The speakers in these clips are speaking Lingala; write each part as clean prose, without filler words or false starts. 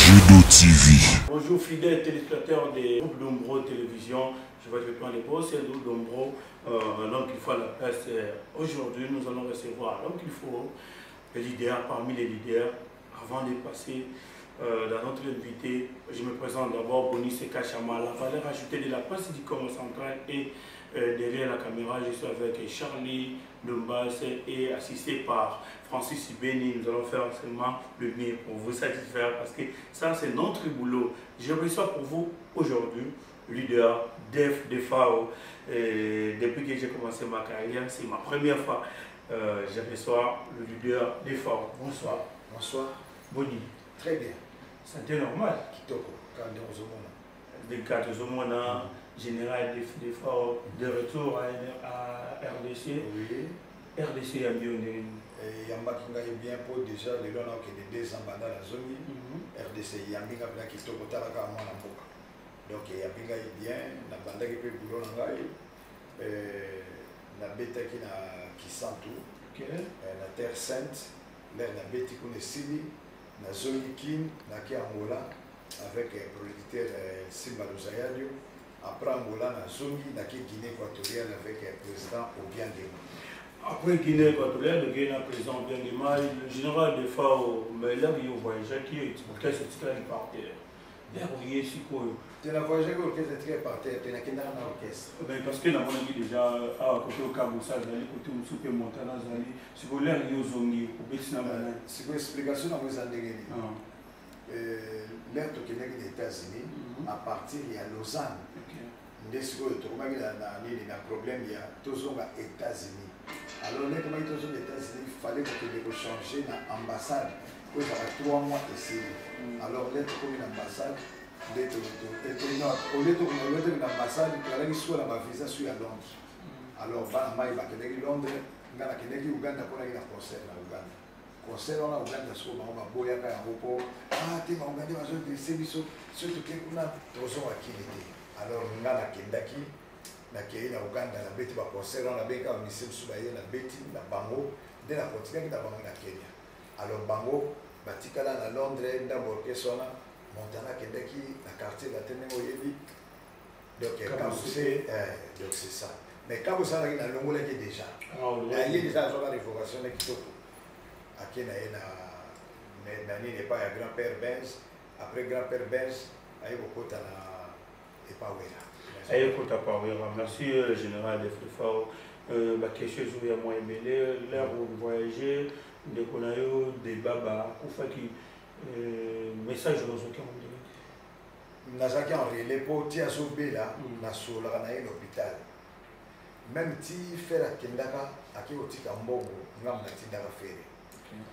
Judo TV. Bonjour fidèles téléspectateurs des groupes Dombro Télévision. Je vais répondre les beaux, c'est nous Dombro. L'homme qu'il faut à la place. Aujourd'hui, nous allons recevoir l'homme qu'il faut, les leaders, parmi les leaders. Avant de passer dans notre invité, je me présente d'abord Boni Seka Chama, la valeur ajoutée de la presse du Congo central, et derrière la caméra, je suis avec Charlie Dombas et assisté par Francis Ibeni. Nous allons faire seulement le mieux pour vous satisfaire parce que ça, c'est notre boulot. Je reçois pour vous aujourd'hui le leader Def Defao. Depuis que j'ai commencé ma carrière, c'est ma première fois. Je reçois le leader Defao. Bonsoir. Bonsoir. Boni. Très bien. Santé normal. Kitoko. Quand on se voit. Des cadres au monde, général Defao, de retour à RDC. Oui. RDC a bien. Yamba qui gagne bien pour déjà les gens qui ont 2 ans dans la zone. RDC Yamba qui a Kitoko Taraka à Mboka. Donc Yamba gagne bien. La bande qui peut boulot en gagne. La bête qui na Kisantu. La Terre Sainte. L'air la bête qui est Sili. La zone Kin. La qui Angola. Avec le producteur Simba Luzayadio. Après Angola, la zone la qui Guinée équatoriale avec le président Obiang. Après Guinée équatoriale, le Guinée président Obiang, le général de FAO, mais là, il y a un voyageur qui est orchestre tiré par terre. Là, il y a ici quoi. Tu as voyagé avec l'orchestre tiré par terre, tu as qu'un orchestre. Parce que nous avons déjà à côté au Kaboussa, côté au Soupe Montana, c'est pour l'air il y a Zongi, au Betsina. C'est une explication dans vos années. L'air au Québec des États-Unis, à partir de Lausanne. Dès que tu as un problème, il y a toujours aux États-Unis. Alors, les aux États-Unis, il fallait que tu changer l'ambassade pour avoir 3 mois ici. Alors, les comme une ambassade, au lieu de l'ambassade, il fallait que soit la visa sur à Londres. Alors, il va à Londres, il va à Uganda pour aller à concert à Uganda. Concert à Uganda, sur ma boya à Aéroport. Ah, tu m'as regardé, je vais surtout que tu as toujours à qui était. Alors, on a la Kendaki, la Kenya, la Ouganda, la Betty, la concert, la Beka, la Missile Soubaye, la Betty, la Bango, de la continent qui a la Kenya. Alors, Bango, Batikala, la Londres, d'abord, Kessona, Montana, Kendaki, la quartier, la Ténémoyebi. Donc, donc c'est ça. Mais quand vous savez, il y a un longo qui est déjà. Il y a déjà la révocation qui est à Kenya, il n'est pas à grand-père Benz. Après grand-père Benz, il y a beaucoup de merci général de Frifao. La question est à moi aimé l'air où vous voyagez, des conaillots, des babas, pour faire qui message dans ce cas. Nazaki en relais pour Tiazobé là, na sola na l'hôpital. Même si fait la kendaka, à qui au tika mbongo, ngam na tindaka faire.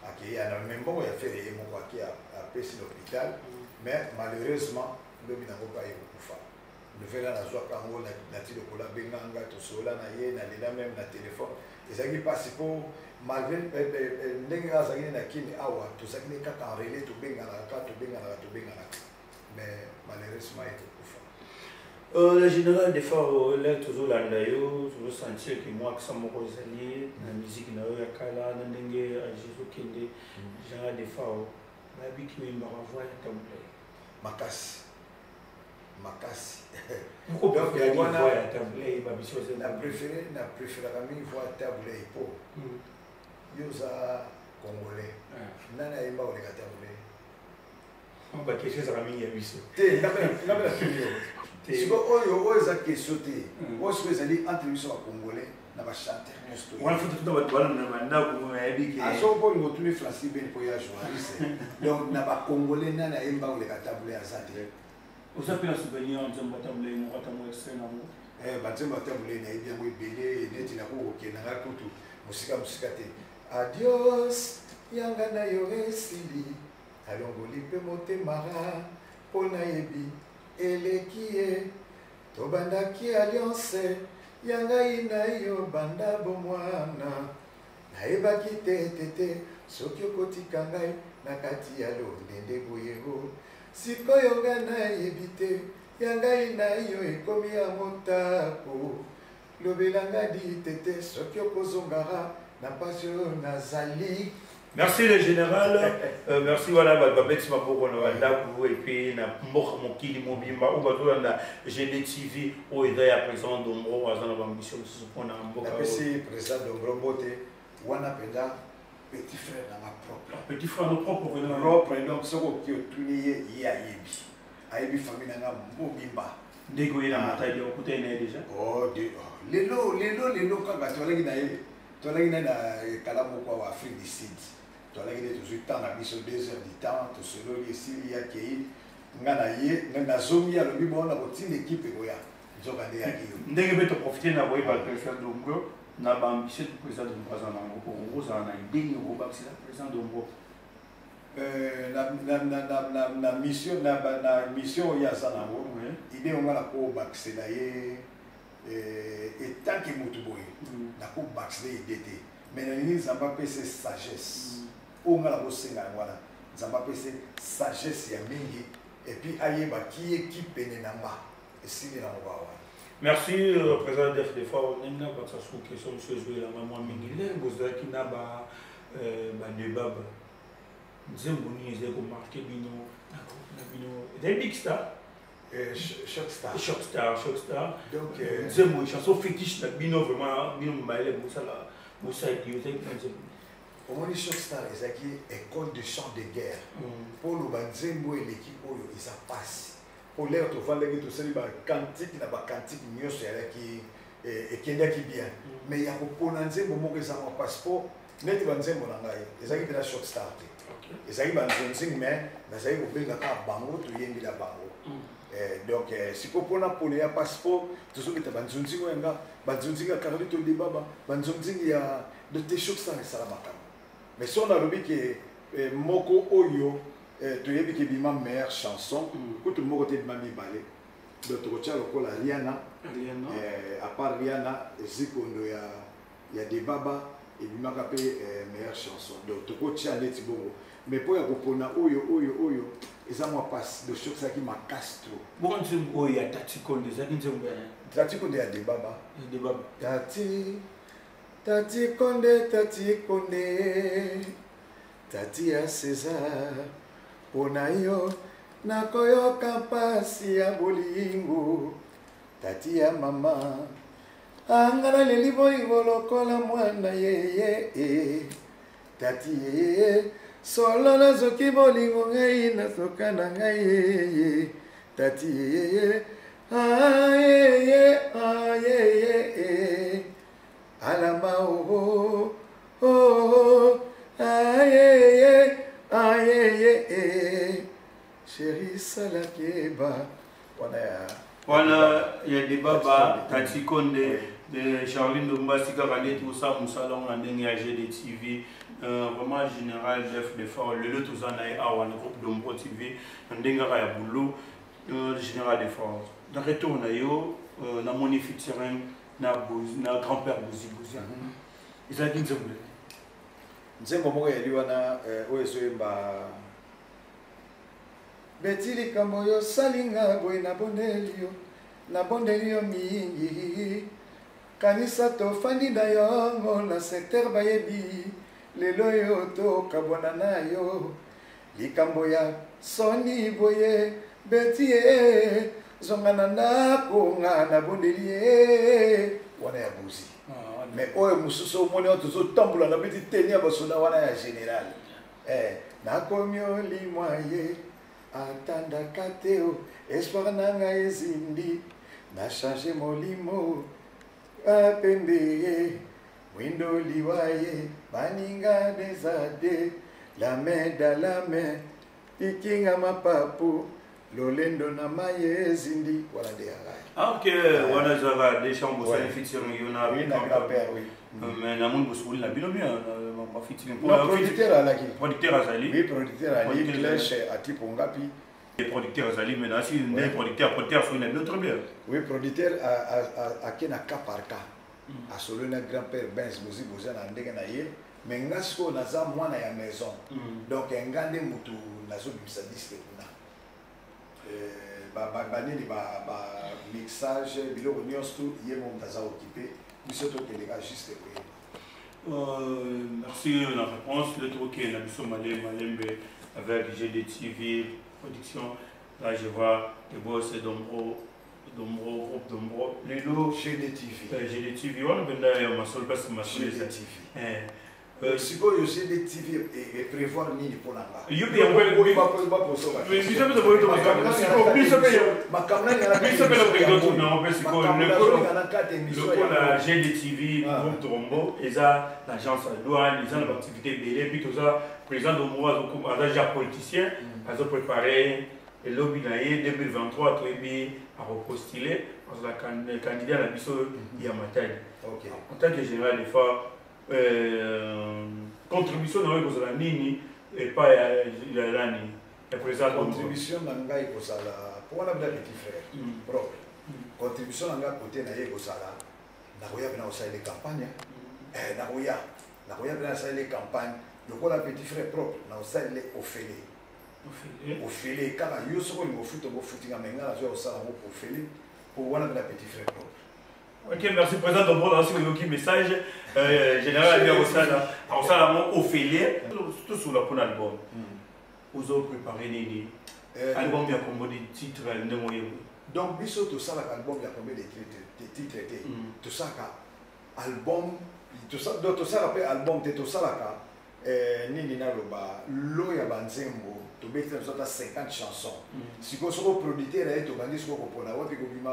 À qui a même bon ya faire et mon qui a payé l'hôpital, mais malheureusement le binango pas eu kufa. Le fait là, la joie quand on a tiré pour la benganga, tout cela, même la téléphone. Et ça qui passe pour, malgré l'enga, ça qui est qui est awa, tout ça qui est quand on relève, tout bengana, tout bengana. Mais malheureusement, il est tout fort. Le général de FAO, il est toujours là, je veux sentir que moi, que ça m'a rosé, la musique, il y a Kala, il y a Jésus Kende, le général de FAO, il y a qui m'a renvoyé à Taboulay. Makassi. Donc, il y a une voix à Taboulay, la préférée à mille voix à Taboulay pour. Yosa Congolais. Nana Emma ou les Taboulay. On va question ça ramène à Bissau. Si vous avez des questions, vous avez entre nous Congolais, nous allons chanter. On va faire tout le monde. À ce moment où vous avez français, vous avez choisi. Donc, nous avons Congolais, nous avons les Taboulay à Zate. Vous avez un souvenir en disant que vous avez un extrait dans vous? Adios, yangana yoresili, alongoli pe motemara, pona yebi, elekie, tobandaki alliance, yangai na yo banda bomwana, naebaki tete, soki okotika ngai, nakati ya londende boyego, sikoyo nga nayebi te, yangai na yo ekomi ya motako, lobelanga di tete, soki okozongara, na passion nazali Merci le général. Merci voilà Babette Maboko et puis na Mbok Mokili Mobimba ou na GDTV ou à présent Dombro à la mission pour na Mboka. Merci président Dombro Bote. Wana penda petit frère dans ma propre. Petit frère nos propres propre donc ce qui est tout lié ya yebi. Ayebi famille na Mobimba. Dégoyer la bataille de côté déjà. Oh lelo quand tu lagi na ye. Tu lagi na kalamu kwa Afrique du Sud. Tu as toujours temps, on a mis sur 2 heures du temps, tu sais, il y a qui na zomi ya lobi bona boti l'équipe goya. Nzokande ya ki. Ndenge beto profiter na boye ba président Dombo na ba ambition du président de Mbaza na ngoko ngoza na ndenge go ba c'est le président Dombo. Na mission ya sana ngo. Idée on la ko bakse na ye et tant que mutu boye. Na ko bakse idée. Mais na ni zamba pese sagesse. On a la bosenga wana nzamba pese sagesse ya mingi et puis ayeba qui équipe nenamba esili na mbawa. Merci président de FDFA on n'a pas ça sous question monsieur jouer la maman mingi les bozaki na ba débat nzemboni ezeko marqué bino na bino des big star Shock Star donc nzembo chanson fétiche na bino vraiment bino mbaile bosa idiote Comment les Shock Star est école de chant de guerre. Pour le Banzembo et l'équipe, ils a passé. Pour l'air, tu vois, les gens qui cantique, n'a pas cantique, mieux c'est qui est bien. Mais il y a pour Banzembo, moi, ils ont un passeport. Net Banzembo, ils ont un Shock Star. Ils ont un Banzembo, mais ils ont un bango, tu y es la bango. Donc, si pour les passeport, tu sais que tu as un Banzunzinga, Carolito de Baba, Banzunzinga, de tes Shock Star et Salamaka. Mais si on a dit que Moko Oyo, tu as dit que c'est ma meilleure chanson, quand tu m'as dit que c'est ma meilleure Rihanna, à part Rihanna, il y a des babas et il m'a appelé meilleure chanson. Donc tu as dit que mais pour Oyo, et ça m'a passé de choc qui m'a cassé trop. Bon, tu il y a Tati Konde, Tati Konde, il y a des babas. Tati Konde, Tati ya César, Ponayo, Nakoyo Kampasi ya Bolingo, Tati ya Mama, Angana Lelibo lokola mwana ye, Tati ye, Solo na zoki bolingo ngai na sokana ngai, Tati ye, Alama oh aïe chérie salakeba voilà il y a des babas Tati Konde de Charline Dombasi Karane tout ça mon salon en dernier GDTV vraiment général chef de fort le tout ça na awa le groupe Dombo TV ndengara ya boulot général de force dans retour na yo na moni featuring na grand-père Bouzi. Ils ont dit que nzembo moko ya liwana oyo ezoyemba beti likambo yo salinga boye nabondeli yo mingi kanisa tofandi na yo na secteur bayebi lelo yo tokabwana na yo likambo ya soni boye beti zongana ndako nga nabondeli ye wana ya Bouzi. Mais oyo mususu omoni oyo tozotambola na biti teni ya basoda wana ya général nakomi olimwa ye atandaka te o espoir na ngai ezindi na change molimo apembe ye mwindo liwa ye baninga desade la main dans la main ikinga mapapu lolendo na maye ezindi wana de yagai. Ok, wana zaga des chambres ça featuring yona oui na grand-père oui. Mais na mon boss la bino bien ma featuring pour producteur alaki. Producteur azali. Oui, producteur ali clash atipo ngapi. Les producteurs azali mais na si des producteurs sont une autre bien. Oui, producteur a kena cas par cas. A solo na grand-père Benz Bouzi na ndenge na ye. Mais ngasko naza mwana ya maison. Donc ngande mutu nazo bimisa disque kuna. Banini mixage biloko nyonso ye mon taza occupé biso to telega juste Merci de la réponse. Le truc est Nabiso Malembe avec GDTV Production. Là, je vois les boss Dombro, groupe Dombro. Les lots GDTV. On a ma seule place, ma seule si vous avez des TV et prévoir ni pour la il y a la GDTV, groupe Trombo, ils ont l'agence à douane, ils ont l'activité BD, puis tout ça, président de moi, déjà politicien, ils ont préparé le lobby 2023, à repostuler, parce que le candidat à la Bisso, il y a Matadi. En tant que général des fois, contribution dans le Nini et pas la présidente. Contribution dans le pour la petit frère propre. Contribution dans le côté na yeko sala. Nakoya bena osala les campagnes. Nakoya bena osala les campagnes. Le quoi la petit frère propre na osala les ofélé. Ofélé kala yo soko ni mofuto bo futinga menga na zo osala mo ofélé pour wana bena petit frère propre. Ok, merci président de bon aussi le message général bien au salon Ophélie tout sur la pour l'album. Vous avez préparé l'album il y a combien de titres donc biso tout ça l'album il y a combien de titres tout ça album tout ça après album tout ça là nini na loba lo ya banzembo to beta nous avons 50 chansons si vous êtes producteur et to bandi soko pour la wapi ko bima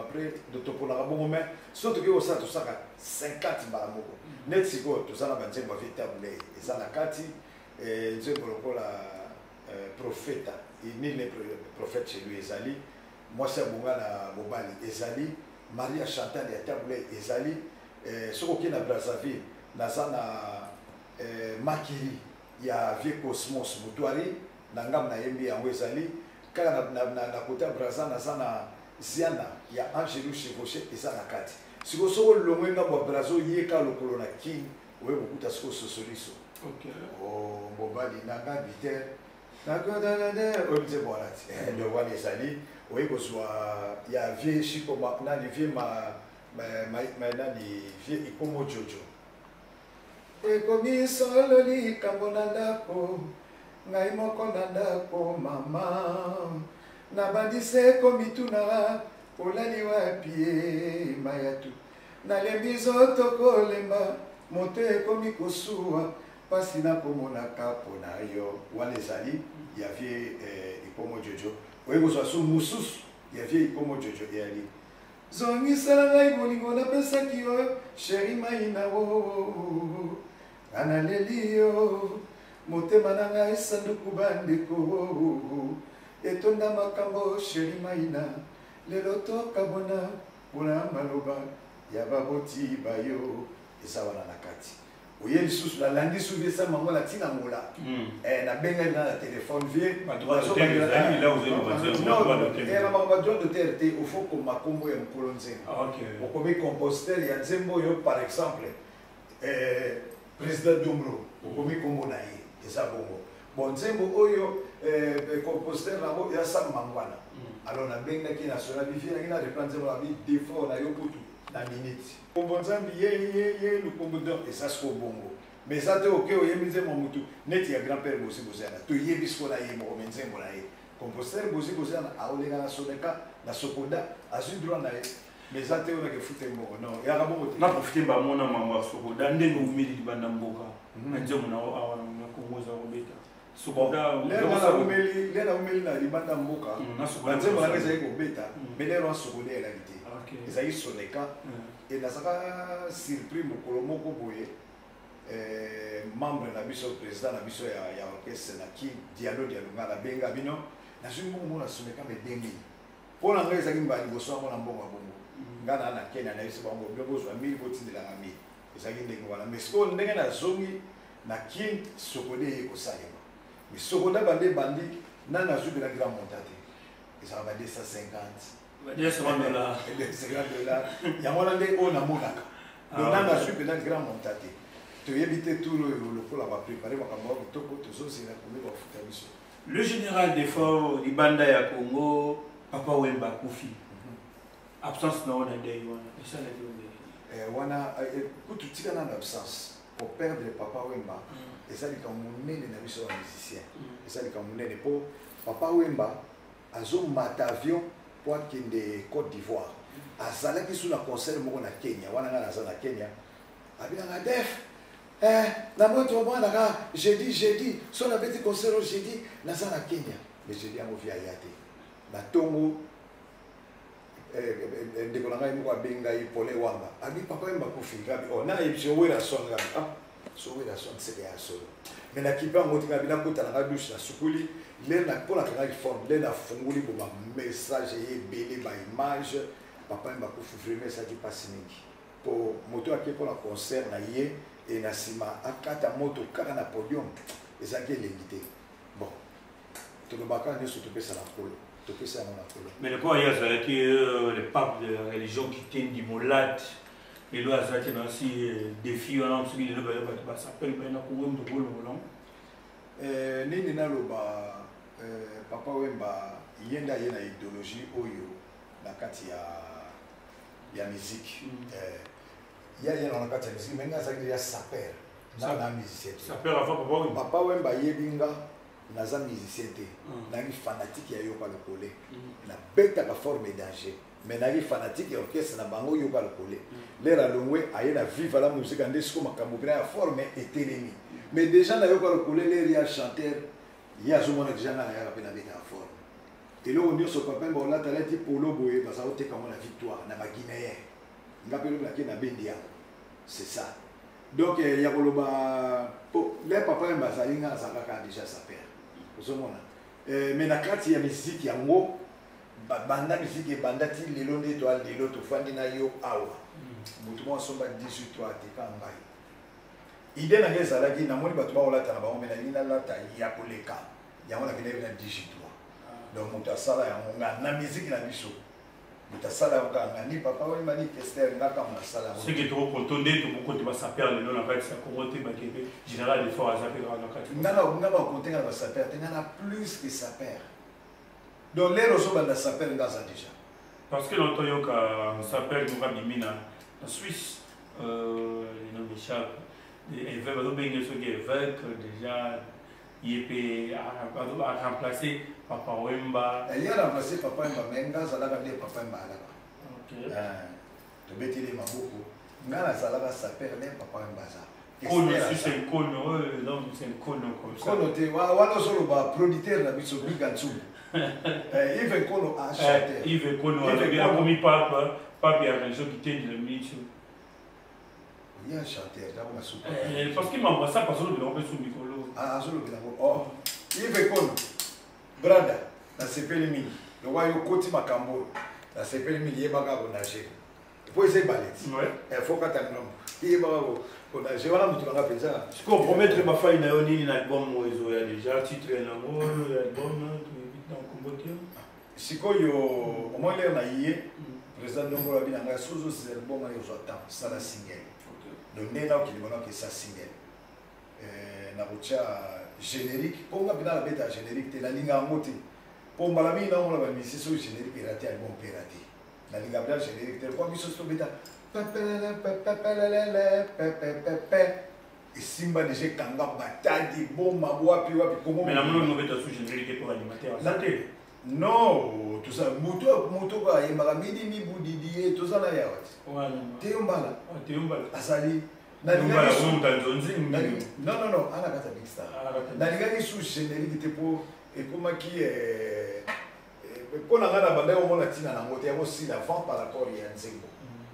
après de to pour la bon mais surtout que ça tout ça 50 baramoko net si ko to ça la banzembo avec table et ça la kati je pour la prophète il n'est le prophète chez lui Ezali moi c'est bonga na bobali Ezali Maria Chantal ya table Ezali soko ki na Brazzaville na sana Makiri ya vieux Cosmos Mutuari na ngam na yembi ya Ezali kaka na côté Brazza na sana Ziana ya Angelou Chevauché eza na kati siko soko longwenga bo Brazzo yeka lokolo na king we bokuta siko sosoliso oh bobali na ngabiter na godana obje bonati ndo wali Ezali we kozwa ya vieux Chico na vieux ma nani vieux Ikomo Jojo ekomi solo likambo na ndako ngai moko na ndako mama nabandise ekomituna olali wapi mayatu nalembi zoto kolemba moto ekomi kosuwa pasi nakomonaka mpo na yo wana ezali ya vie Ikomo Jojo oyekozwa so mosusu ya vie Ikomo Jojo eyali zongisela ngai bolingo napesaki yo sheri maina wo analeli yo motema na ngai sanduku bandeko etonda makambo sheri maina lelo tokabona mpona maloba ya baboti bayo eza wana na kati oye lisusu nalandi suvi esa mango na ntina ngola nabengai na telefone vie na makambo badroit de terre te ofo koma kombo ya mokolo nzembo okomi compostel ya nzembo oyo par exemple président Dombro okomi kombo na ye eza bongo bon nzembo oyo compostel nango ya Sam Mangwana alors nabengaki national bifie nangi na reprendre nzembo na bi défaut na yo putu na minute kombo nzambi ye lukombo donc eza siko bongo mais eza te oke oyembi nzembo mutu neti ya grand père bosi bozana toyebi siko na ye moko me nzembo na ye compostel bosi bozana aolenga na soneka na sokoda azwi droit na ye mais eza te oyo nakefute mboko non yaka bongo te naprofite bamona mambo ya sokoda ndenge umeli libanda mboka na nzembo na awa nakongoza kobeta lena umeli na libanda mboka banzembo nanga ezali kobeta mais lero ya sokoda elaki te ezali soneka nazaka surpris mokolo moko boye membre na biso président na biso ya orchestre na ki dialo nga nabenga bino nazwi mbongo na soneka me ndenge mpo na ngai ezalaki mbala liboso yango na mbongo ya bongo nga na na kenya na biso bango bino bozwa mili botindelaka mili ezalaki ndenge wana mais sikoyo ndenge nazongi na kin sokoda eye kosalema mais sokoda bande bandi na nazwi mpena grand monta te ezalaka ba 250 yango wana nde oyo namonaka dona nazwi mpena grand monta te toyebi te turo lokola baprépare makambo ya kitoko tozozela komi bafuta biso. Le général d'effort libanda ya Congo Papa Wemba Kofi absence na ona ndei wana esalaki wana kututika na absence pour perdre papa Wemba et ça les kamunene na biso wa musicien et ça les kamunene pour papa Wemba azo matavion pour kende Côte d'Ivoire azala ki sous la concert moko na Kenya wana ngana za na Kenya abina na def na moto mwana ka jeudi so na beti concert jeudi na za na Kenya mais jeudi amo via yate na tongo ndeko na ngai moko abenga ipole wanga abi papa Wemba kufika bi ona yebisho wera songa so wera son c'est ya solo mais na kipa ngoti ngabi na kota na douche na sukuli le na pola ka ngai forme le na funguli bo message ebele ba image papa Wemba kufika ça qui passe mingi pour moto ake pour la concert na ye et na sima akata moto kaka na podium ezaki elengite bon to le baka ne surtout pesa na kolo. Mais le quoi il y a ça que les papes de la religion qui tiennent du molate et là ça qui aussi défi on a subi le ba s'appelle ben na ko ndo bolo non nini na loba papa Wemba yenda yena idéologie oyo na kati ya musique ya na kati ya musique mais ngasa ya saper na musicien saper avant papa Wemba yebinga naza musicien te nagi fanatique ya yoka lokole na beta ka forme danger mais nagi fanatique ya orchestre na bango yoka lokole lera longwe aye na vive la musique ande siko makambo bina ya forme etelemi mais déjà na yoka lokole leri ya chanteur ya zomona déjà na ya pena beta ya forme et là on dit so papa Wemba la talenti polo boye basa oteka mona victoire na Guinéen ngapelo la ke na bendia c'est ça donc ya koloba les papa Wemba zalinga zakaka déjà sa père mais na kati ya musique yango banda musique bandati lelo nde to lelo to fandi na yo awa mutu mo somba 18 to atika ngai ide na ngeza laki na moni batu ba olata na ba omena ina lata ya koleka yango na kile na 18 donc mutu asala yango na musique na biso mutasala nganga ni papa Wemba ni Kester ngaka masala ce qui est trop content de tout beaucoup de ba saper le nom na fait ça commenter ba kebe général de fort à saper na kati ngana compter na saper ngana plus que saper donc les ressources de saper ngaza déjà parce que l'autre yoka saper nous rabimina en Suisse les noms d'échappe et veut ba benga ce qui évêque déjà il a remplacé papa Wemba. Il a remplacé papa Wemba, mais ngaza la gade papa Wemba là. OK. To beti les maboko. Ngana zalaka saper même papa Wemba za. Kono c'est kono non c'est kono comme ça. Kono te wana solo ba producteur na biso bigantu. Yves Kono a chanté. Yves Kono a commis papa ya religion qui tient le micro. Il y a un chanteur d'abord na soupe. Parce qu'il m'envoie ça parce que le on peut sous micro. Ah solo bila oh. Yves Kono. Brada na sepeli mingi. Le roi yo koti makambo. Na sepeli mingi yebaka bonager. Il faut essayer ballet. Ouais. Il faut qu'attendre nom. Yebaka bonager wana mutu nga penza. Je compromettre ma faille na yo ni na album mozo ya déjà titre na mo album na kombotia. Sikoyo au moins l'air na yé. Président Ndongo la binanga sozo c'est album na yo zo ça la single. Donc nena qui demande que ça single. Na rocha générique pour nga bina la beta générique te la linga ngoti pour malami na on la bamisi so générique et raté album piraté la linga bla générique te quoi biso so beta et simba déjà kanga batadi bomba wapi comment mais la mono beta so générique pour animateur ça te non tout ça moto ba yemaka midi mi budidi tout ça na ya wati voilà te umbala asali non, ana kata big star na ligaki sous générique te pour ekomaki pona ngana banda yo mona tina na ngote yako si avant par rapport ya nzembo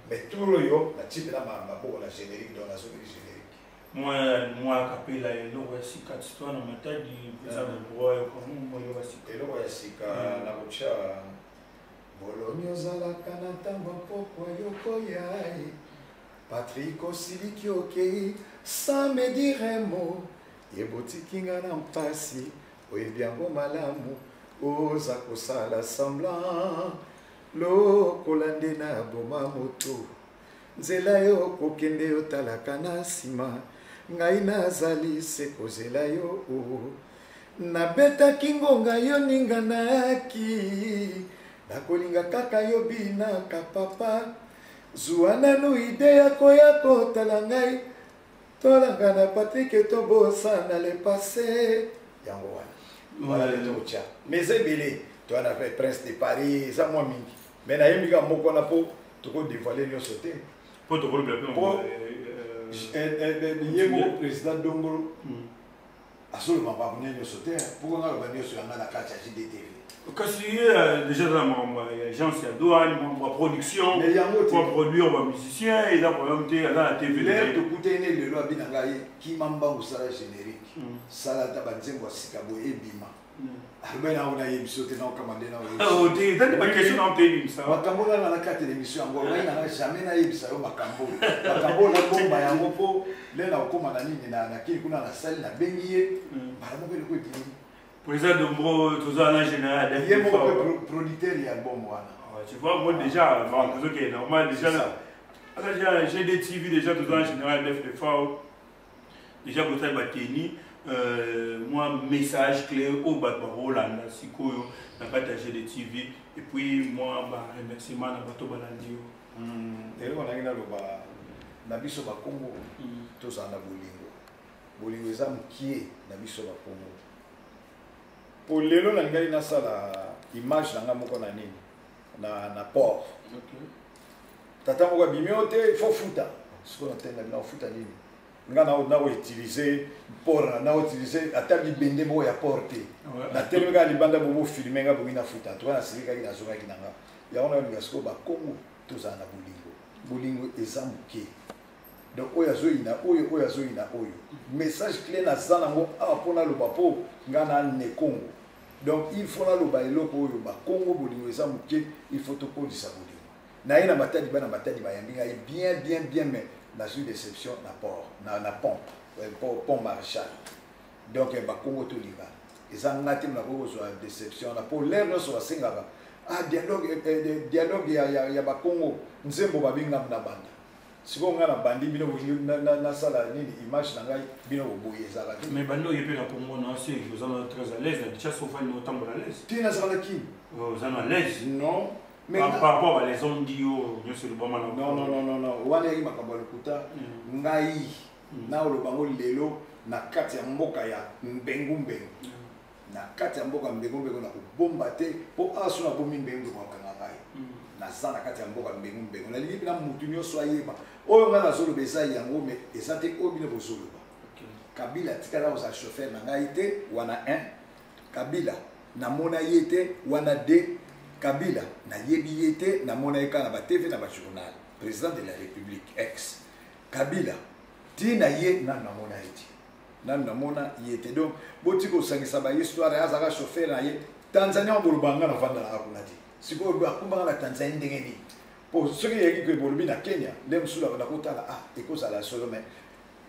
mais tout le yo na type na maboko na générique dans la zone générique moi kapela eloko ya sika tito na matadi pesa bro comme moi yo sika eloko ya sika na kocha bolonyo zalaka na tamba poko yoko yae Patrick Osiliki okei sans me dire un mot yebotiki nga na mpasi oyebi yango malamu oza kosala semblant lokola nde na boma moto nzela yo kokende yotalaka na nsima ngai nazali se kozela yo nabetaki ngonga yo ninganaki nakolinga kaka yo binaka papa Zuananu idea koya kotala ngai tolanga na Patrick Tobosa le passé yango wana voilà le tocha mais ebele tu as fait Prince de Paris ça moi mingi mais na yemika moko na po to ko dévoiler nyo sauté pour to ko le yemo président Dongolo absolument pas nyo sauté pour nga ba nyo sur nga na kati ya JDTV kasi déjà dans l'agence ya douane ma production pour produire ma musicien et là pour monter dans la TV l'air de coûter né le loi binanga qui mamba usara générique salata banzengo sikabo ebima Albena on a émission te na commandé na oh t'es pas question en télé ça makambo na na carte d'émission ngolo na jamais na yebisa yo makambo na bomba ya ngopo le na komanda nini na kili kuna na salle na bengiye bara mo ko dini président Dombro tout ça en général il y a mon producteur il y a bon moi tu vois moi déjà c'est ok normal déjà j'ai des TV déjà tout ça en général de fois déjà pour ça bateni moi message clé au batbaro là na sikoyo na partager des TV et puis moi ba remerciement na bato balandio et on a ngina loba na biso ba Congo to ça na bolingo ezam qui na biso ba Congo pour lelo na ngai na sala image na ngamoko na nini na port tata moko bimiote faut futa ce qu'on entend na futa nini ngana na utiliser port na utiliser atabi bende mo ya porter na teleka libanda bo filmer nga bo ina futa to na sirika ina zonga kinanga ya ona ni gasko ba Congo to za na bolingo ezamuke donc oya zoina oya zoina oyo message clé na zana ngo apona lo bapo ngana ne Congo donc il faut la lo ba eloko oyo ba Congo bolingo ezamuke il faut to kodisa bolingo na ina matadi bana matadi ba yambinga bien mais la déception na port na pont Marshall donc ba Congo to liba ezangati na ko zo déception na pour l'air no so singa ba dialogue ya ba Congo nzembo ba binga na banda siko nga na bandi bino na sala nini image na ngai bino boye ezala mais bando yepe na Congo na c'est vous êtes très à l'aise na chasse au fan autant à l'aise tina sala ki vous êtes à l'aise non mais par rapport à les ondio yo sur le bon non wana yi makambo lokuta ngai na lo bango lelo na kati ya mboka ya mbengu na kati ya mboka mbengu na kubomba te po aso na bomi mbengu kwa kangai na sana kati ya mboka mbengu na libi na mutu nyoso ayeba oyo nga na zolo besa yango me esate obine bozolo ba Kabila tikala oza chauffeur na ngai te wana 1 Kabila na mona yete wana 2 Kabila na yebi yete na mona eka na ba TV na ba journal président de la République ex Kabila tina ye na mona yete na mona yete donc botiko sangisa ba histoire azaka chauffeur na ye Tanzania bolubanga na vanda na akunati siko bakumba na Tanzania ndengeni pour ceux qui yaki que bolubi na Kenya ndem sula na kotala ekoza la solo mais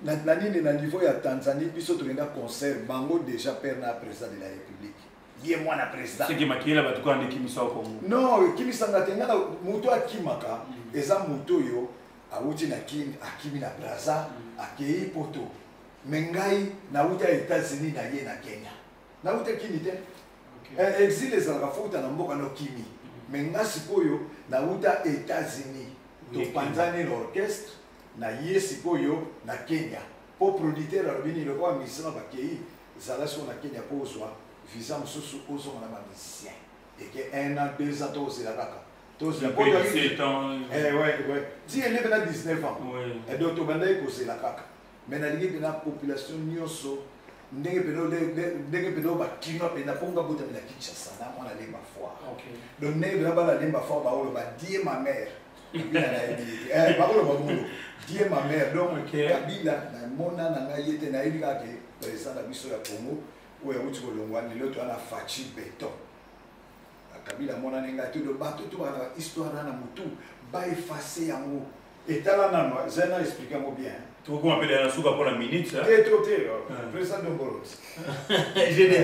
na nini na niveau ya Tanzanie biso tokenda concert bango déjà père na président de la République ye mwana président c'est qui makila ba tukande kimisa ko non kimisa ngatenga muto akimaka eza muto yo awuti na akimi na Brazza akei poto mengai na uta États-Unis na ye na Kenya na uta kini te exil les alrafuta na mboka no kimi menga sikoyo na uta États-Unis to panzani l'orchestre na ye sikoyo na Kenya po producteur albini le kwa misina bakei zala so na Kenya po swa visa mususu ozo na ba musicien et que 1 an 2 ans to c'est la kaka to c'est pour 17 ans ouais si elle est 19 ans et donc to bandai ko c'est la kaka mais na ligue na population nyonso ndenge peno ba kino pe na ponga bota na Kinshasa na mona lemba foi donc ndenge na bala lemba foi ba olo ba die ma mère bila na ba olo ba mulo die ma mère donc Kabila na mona na ngai yete na ilika ke président na biso ya Congo ou ya uti kolongwa lelo to ana fachi beton Kabila mona nenga tout de bato to ana histoire na mutu ba effacer yango etala na no zena expliquer moi bien tu vois comment appeler la souka pour la minute ça président de Ngolo j'ai des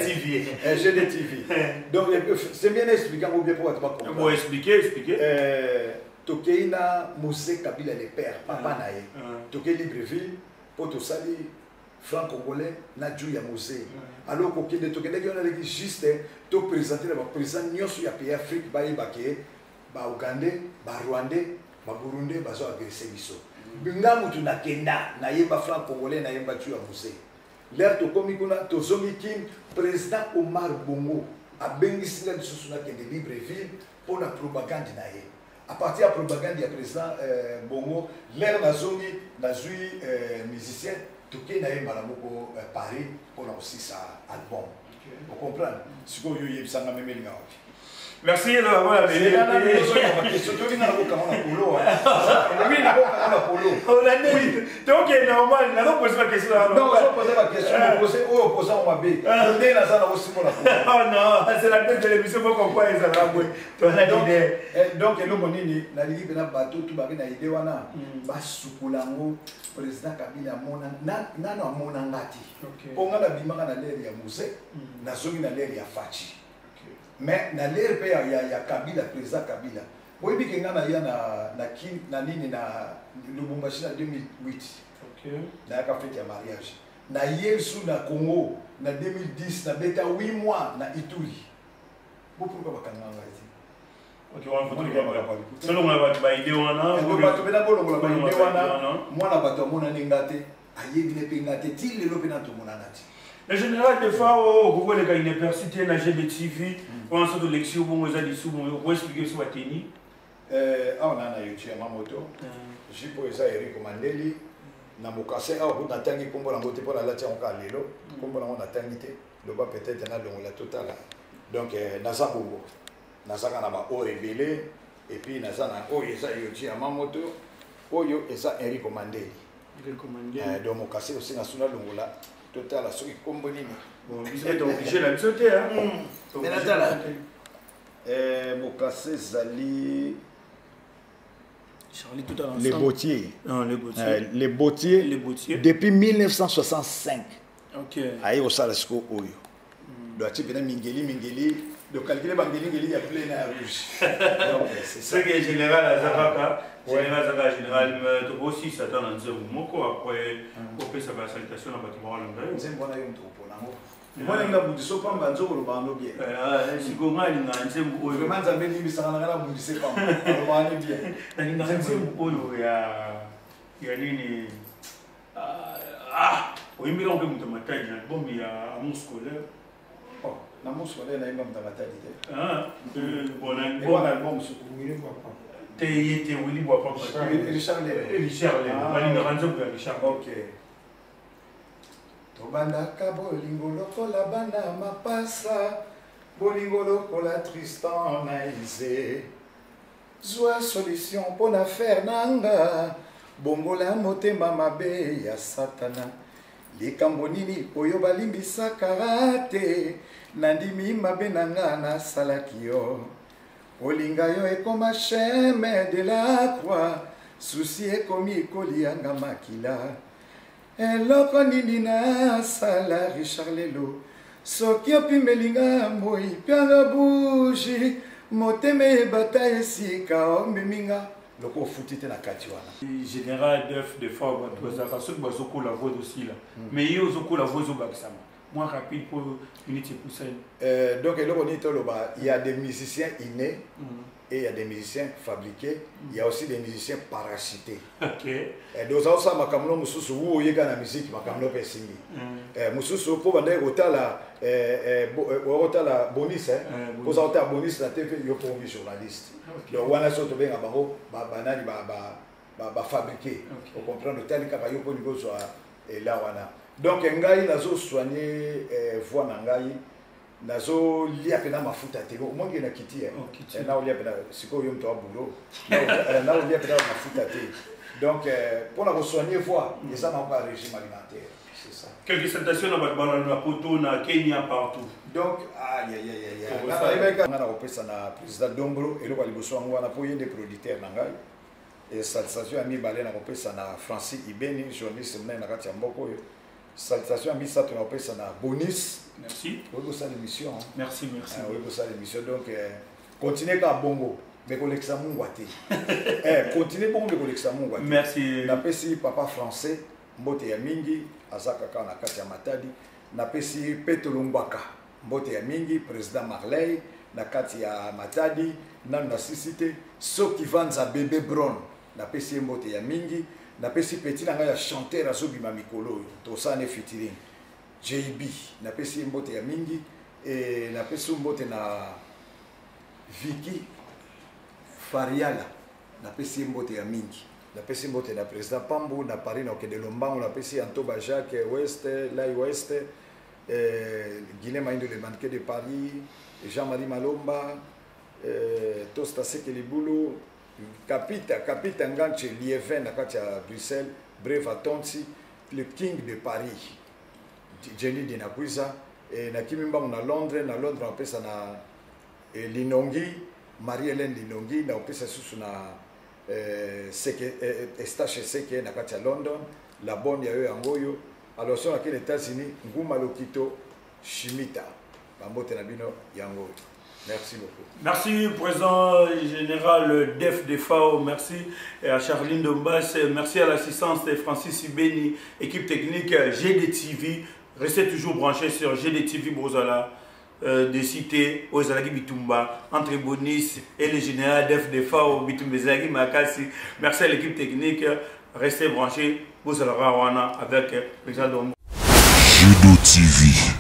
TV donc c'est bien expliquer moi bien pour être pas comprendre bon expliquer tokeina musée Kabila le père papa na ye tokei Libreville pour to sali franc congolais na ju ya musée alors kokende tokende ki on a juste to présenter le président nyoso ya pays Afrique ba yebake ba Ougandais ba Rwandais Burundais bazo agressé biso. Binga mutu na kenda na yeba franc congolais na yeba tu ya musée. L'air to komi kuna to zomi kim président Omar Bongo a bengisi la biso na kende Libreville pour la propagande na ye. À partir de la propagande du président Bongo, l'air na zomi na zui musicien to ke na yeba la Paris pour aussi sa album. Vous comprenez? Ce que vous avez sanga même linga. Merci voilà mais donc normal n'a pas posé la question non je poser la question poser au opposant ma bé ndé na sana aussi pour la oh non c'est la tête de l'émission pour comprendre ça la boy tu as l'idée donc le monini na ligi pena bateau tout ba na idée wana ba sukulango président Kabila mona na no mona ngati ponga na bimaka na l'air ya musée na zongi na l'air ya fachi. Mais na l'air pe ya Kabila président Kabila boyebi ke ngana ya na kin na nini na Lubumbashi na 2008 na ka fête ya mariage na Yesu na Congo na 2010 na beta 8 mois na Ituri bo pourquoi bakanga ngati OK on va selon la ba idée wana on va tomber dans la ba idée wana mwana bato mona ngate ayebi ne pe ngate ti lelo pe na to mona nati. Le général de FAO, vous voyez qu'il y a une université, la GBTV, pour un certain lecture, vous avez dit, vous expliquez ce que vous avez dit. On a eu ma moto. J'ai posé ça Eric Mandeli. Na mokase a ko natangi kombo na ngote pour la latia on kalelo. Kombo na on natangi te. Le ba peut-être na donc la totale. Donc naza bongo. Naza kana ba o rebelle et puis naza na o eza yochi ma moto. Oyo eza Eric Mandeli. Eric Mandeli. Donc mokase aussi na suna longola. Total, ce qui est comme bonini. Vous êtes obligé de sauter, hein? Mais là, Mokassé Zali. Charlie, tout à l'heure. Les Bottiers. Non, les Bottiers. Les Bottiers. Les Bottiers. Depuis 1965. Ok. Aïe, au Salasco, Oyo. Le type est Mingeli. Le calculer Mingeli, il y a plein de rouge. C'est ça qui est général à Zavaka. Général, mais aussi, ça donne un zéro moko après, pour que ça va salutation dans le bâtiment. C'est un bon aïe, moi, je ne sais pas si je suis bien. Si vous avez un zéro, je vais vous dire que je ne sais pas. Je vais vous dire il y a une. Oui, mais on peut me demander, bon, il y a un mot scolaire. Oh, un mot scolaire, il y a un mot de ah, bon album, ce que vous voulez voir. T'es Willy Bois, Richard ok. Tobandaka bolingo lokola bana mapasa bolingo lokola Tristan na Isé zwa solution pour affaire nanga bongola motema mabe ya satana likambo nini oyo balimbisa karate nandimi mabe nanga na salakio olinga yo ekoma cheme de la croix souci ekomi ekolianga makila eloko nini nasala Richard lelo soki opimelinga moi pianga buji motema ebata esika omeminga loko ofuti te na kati wana général de forme tozaka soki bazokola voix aussi là mais ye ozokola voix ezobakisama moins rapide pour unité pour ça. Donc il y a des musiciens innés et il y a des musiciens fabriqués. Il y a aussi des musiciens parachutés. Ok. Donc ça ma kamno mususu wo yeka na musique ma kamno pesingi. Mususu po bande otala otala bonus hein. Pour otala bonus na TV yo pour un journaliste. Donc wana so to benga bango banani ba fabriquer. Vous comprenez le tel ka ba yo po niveau so là wana. Donc ngai nazo soigner voix na ngai nazo lia pena mafuta te ko mongi na kiti na lia pena siko yo mto abulo na lia pena mafuta te donc pour la soigner voix et ça n'a pas régime alimentaire c'est ça quelques salutations na na poto na Kenya partout donc na opesa na président Dombro et le liboso ngo na po yende producteur na ngai et salutation ami balena opesa na Francis Ibeni journaliste na kati ya mboko yo. Salutation à Missa, tu appelles ça bonus. Merci. Oui, pour ça l'émission. Merci, merci. Oui, pour ça l'émission. Donc, continuez à bongo. Mais collection mouate. Continuez bongo, mais collection mouate. Merci. Napesi papa français, Mbote ya mingi, Azaka na kati ya Matadi. Napesi Petolumbaka, Mbote ya mingi, président Marley, na kati ya Matadi, nan na sisite, Soki Vanza bébé Brown. napesi mbote ya mingi napesi petit nanga ya chanteur azobima mikolo tosane featuring JB napesi mbote ya mingi et napesi mbote na Vicky Fariala napesi mbote ya mingi napesi mbote na président Pambu na Paris na okende Lombango napesi Antoba Jacques West Lai West Guilhem Maindo le manqué de Paris Jean-Marie Malomba Tosta Sekelibulu Kapita Nganche Liévin na kati ya Bruxelles Breva Tonsi le King de Paris Jenny Dinakwiza na Kimimbangu na Londres napesa na Linongi Marie-Hélène Linongi na opesa susu na Estache Seke na kati ya London la bonne ya yo yangoyo alors sur les États-Unis Nguma Lokito Shimita Bambote Nabino yangoyo. Merci beaucoup. Merci, Président Général Def de FAO. Merci à Charline Dombas. Merci à l'assistance de Francis Ibeni, équipe technique GDTV. Restez toujours branchés sur GDTV Bozala, des cités Ozalagi Bitumba, entre Bonis et le général Def de FAO Bitumbezagi Makasi. Merci à l'équipe technique. Restez branchés Bozala Rawana avec le président Dombo. GDTV.